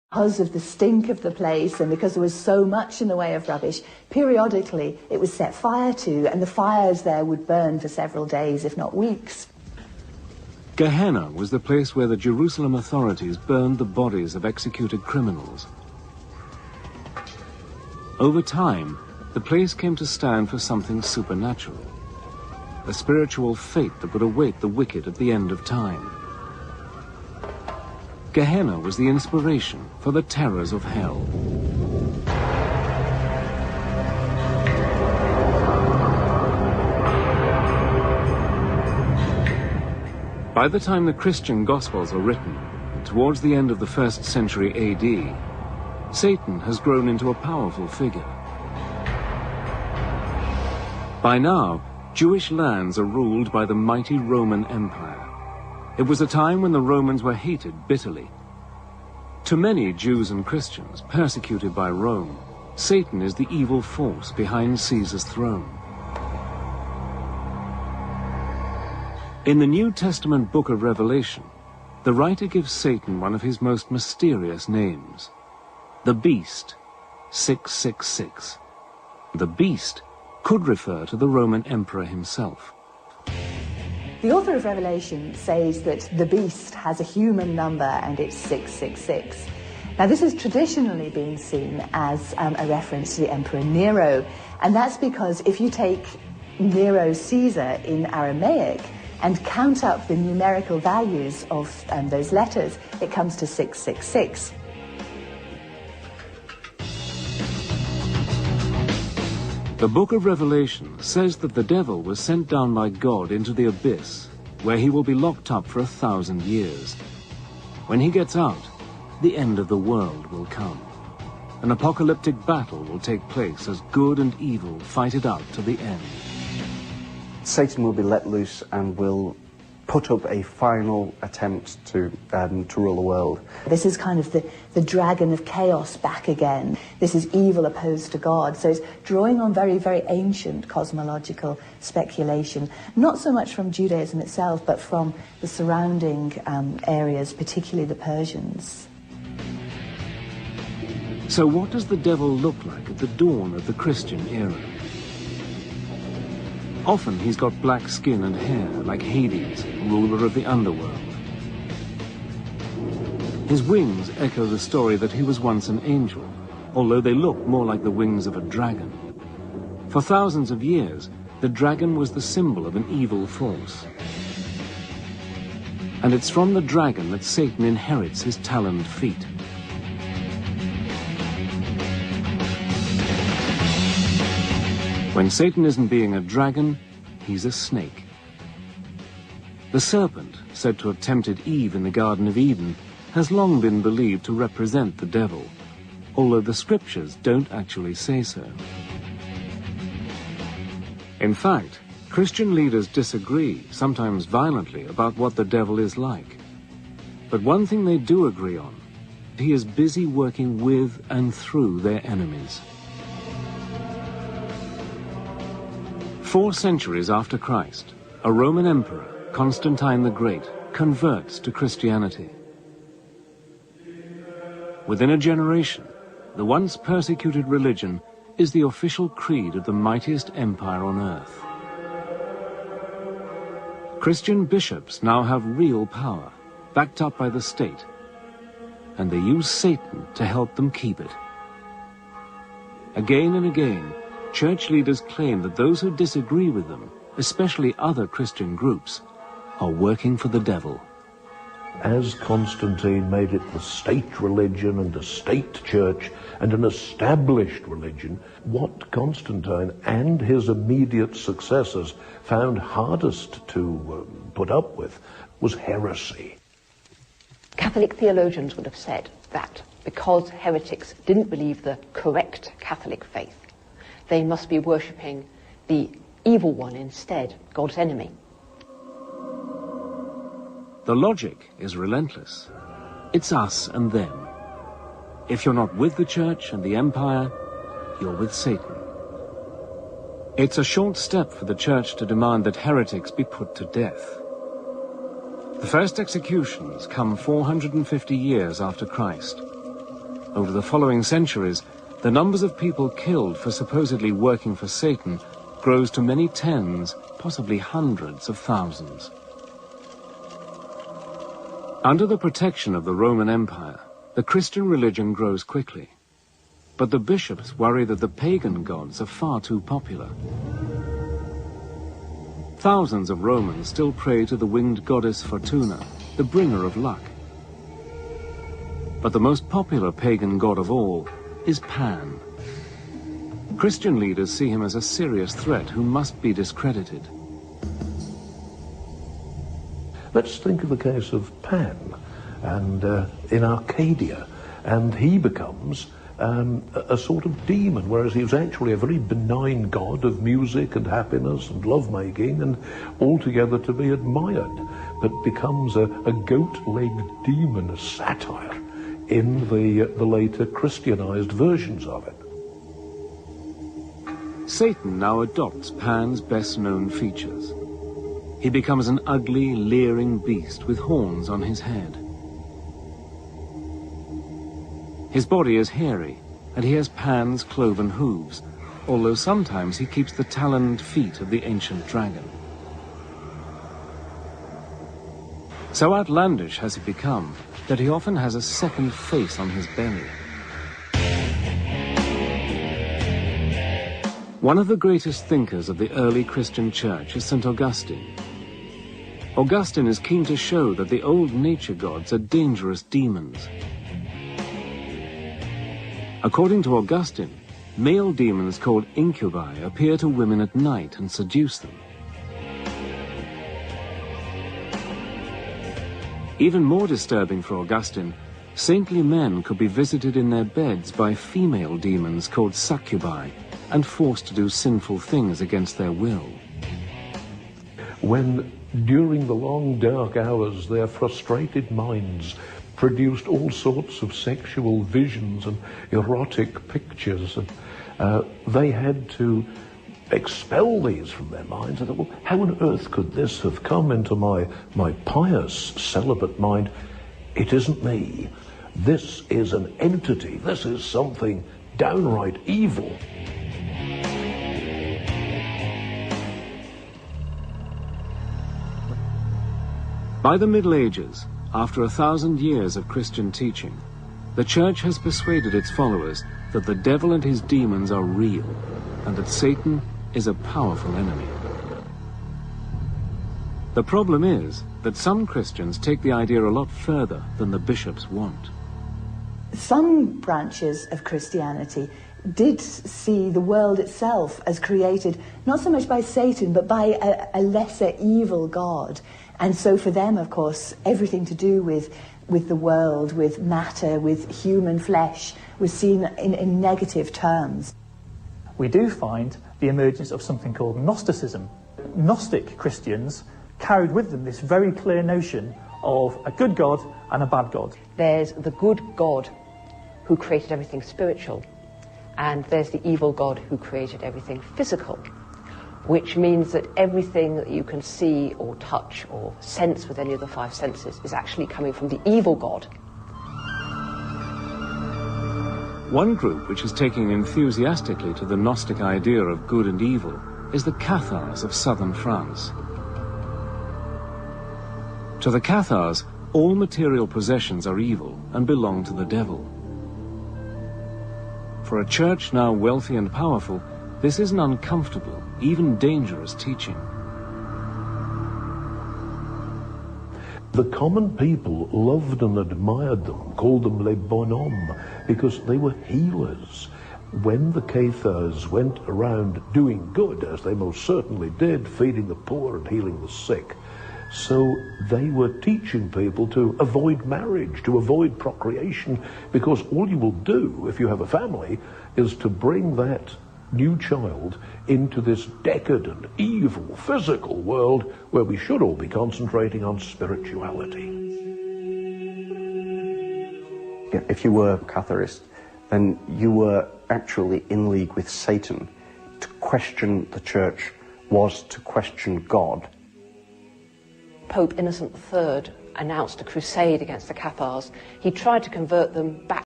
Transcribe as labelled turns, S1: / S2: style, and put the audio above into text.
S1: Because of the stink of the place and because there was so much in the way of rubbish, periodically it was set fire to, and the fires there would burn for several days, if not weeks.
S2: Gehenna was the place where the Jerusalem authorities burned the bodies of executed criminals. Over time, the place came to stand for something supernatural, a spiritual fate that would await the wicked at the end of time. Gehenna was the inspiration for the terrors of hell. By the time the Christian Gospels are written, towards the end of the 1st century AD, Satan has grown into a powerful figure. By now, Jewish lands are ruled by the mighty Roman Empire. It was a time when the Romans were hated bitterly. To many Jews and Christians persecuted by Rome, Satan is the evil force behind Caesar's throne. In the New Testament book of Revelation, the writer gives Satan one of his most mysterious names, the Beast, 666. The Beast could refer to the Roman Emperor himself.
S1: The author of Revelation says that the beast has a human number and it's 666. Now this has traditionally been seen as a reference to the Emperor Nero, and that's because if you take Nero Caesar in Aramaic and count up the numerical values of those letters, it comes to 666.
S2: The book of Revelation says that the devil was sent down by God into the abyss, where he will be locked up for 1,000 years. When he gets out, the end of the world will come. An apocalyptic battle will take place as good and evil fight it out to the end.
S3: Satan will be let loose and will put up a final attempt to rule the world.
S1: This is kind of the dragon of chaos back again. This is evil opposed to God. So it's drawing on very, very ancient cosmological speculation, not so much from Judaism itself, but from the surrounding areas, particularly the Persians.
S2: So what does the devil look like at the dawn of the Christian era? Often he's got black skin and hair, like Hades, ruler of the underworld. His wings echo the story that he was once an angel, although they look more like the wings of a dragon. For thousands of years, the dragon was the symbol of an evil force. And it's from the dragon that Satan inherits his taloned feet. When Satan isn't being a dragon, he's a snake. The serpent, said to have tempted Eve in the Garden of Eden, has long been believed to represent the devil, although the scriptures don't actually say so. In fact, Christian leaders disagree, sometimes violently, about what the devil is like. But one thing they do agree on: he is busy working with and through their enemies. 4 centuries after Christ, a Roman emperor, Constantine the Great, converts to Christianity. Within a generation, the once persecuted religion is the official creed of the mightiest empire on earth. Christian bishops now have real power, backed up by the state, and they use Satan to help them keep it. Again and again, church leaders claim that those who disagree with them, especially other Christian groups, are working for the devil.
S4: As Constantine made it the state religion and a state church and an established religion, what Constantine and his immediate successors found hardest to put up with was heresy.
S5: Catholic theologians would have said that because heretics didn't believe the correct Catholic faith, they must be worshipping the evil one instead, God's enemy.
S2: The logic is relentless. It's us and them. If you're not with the church and the empire, you're with Satan. It's a short step for the church to demand that heretics be put to death. The first executions come 450 years after Christ. Over the following centuries, the numbers of people killed for supposedly working for Satan grows to many tens, possibly hundreds of thousands. Under the protection of the Roman Empire, the Christian religion grows quickly. But the bishops worry that the pagan gods are far too popular. Thousands of Romans still pray to the winged goddess Fortuna, the bringer of luck. But the most popular pagan god of all is Pan. Christian leaders see him as a serious threat who must be discredited.
S4: Let's think of the case of Pan and in Arcadia, and he becomes a sort of demon, whereas he was actually a very benign god of music and happiness and lovemaking and altogether to be admired, but becomes a goat-legged demon, a satire, in the later Christianized versions of it.
S2: Satan now adopts Pan's best-known features. He becomes an ugly, leering beast with horns on his head. His body is hairy, and he has Pan's cloven hooves, although sometimes he keeps the taloned feet of the ancient dragon. So outlandish has he become that he often has a second face on his belly. One of the greatest thinkers of the early Christian church is St. Augustine. Augustine is keen to show that the old nature gods are dangerous demons. According to Augustine, male demons called incubi appear to women at night and seduce them. Even more disturbing for Augustine, saintly men could be visited in their beds by female demons called succubi and forced to do sinful things against their will.
S4: When, during the long dark hours, their frustrated minds produced all sorts of sexual visions and erotic pictures, and they had to expel these from their minds. I thought, well, how on earth could this have come into my pious, celibate mind? It isn't me. This is an entity. This is something downright evil.
S2: By the Middle Ages, after 1,000 years of Christian teaching, the Church has persuaded its followers that the devil and his demons are real, and that Satan is a powerful enemy. The problem is that some Christians take the idea a lot further than the bishops want.
S1: Some branches of Christianity did see the world itself as created not so much by Satan, but by a lesser evil god. And so for them, of course, everything to do with the world, with matter, with human flesh, was seen in negative terms.
S6: We do find the emergence of something called Gnosticism. Gnostic Christians carried with them this very clear notion of a good God and a bad God.
S5: There's the good God who created everything spiritual, and there's the evil God who created everything physical, which means that everything that you can see or touch or sense with any of the five senses is actually coming from the evil God.
S2: One group which is taking enthusiastically to the Gnostic idea of good and evil is the Cathars of southern France. To the Cathars, all material possessions are evil and belong to the devil. For a church now wealthy and powerful, this is an uncomfortable, even dangerous teaching.
S4: The common people loved and admired them, called them les bonhommes, because they were healers. When the Cathars went around doing good, as they most certainly did, feeding the poor and healing the sick, so they were teaching people to avoid marriage, to avoid procreation, because all you will do, if you have a family, is to bring that new child into this decadent, evil, physical world where we should all be concentrating on spirituality.
S3: If you were a Catharist, then you were actually in league with Satan. To question the church was to question God.
S5: Pope Innocent III announced a crusade against the Cathars. He tried to convert them back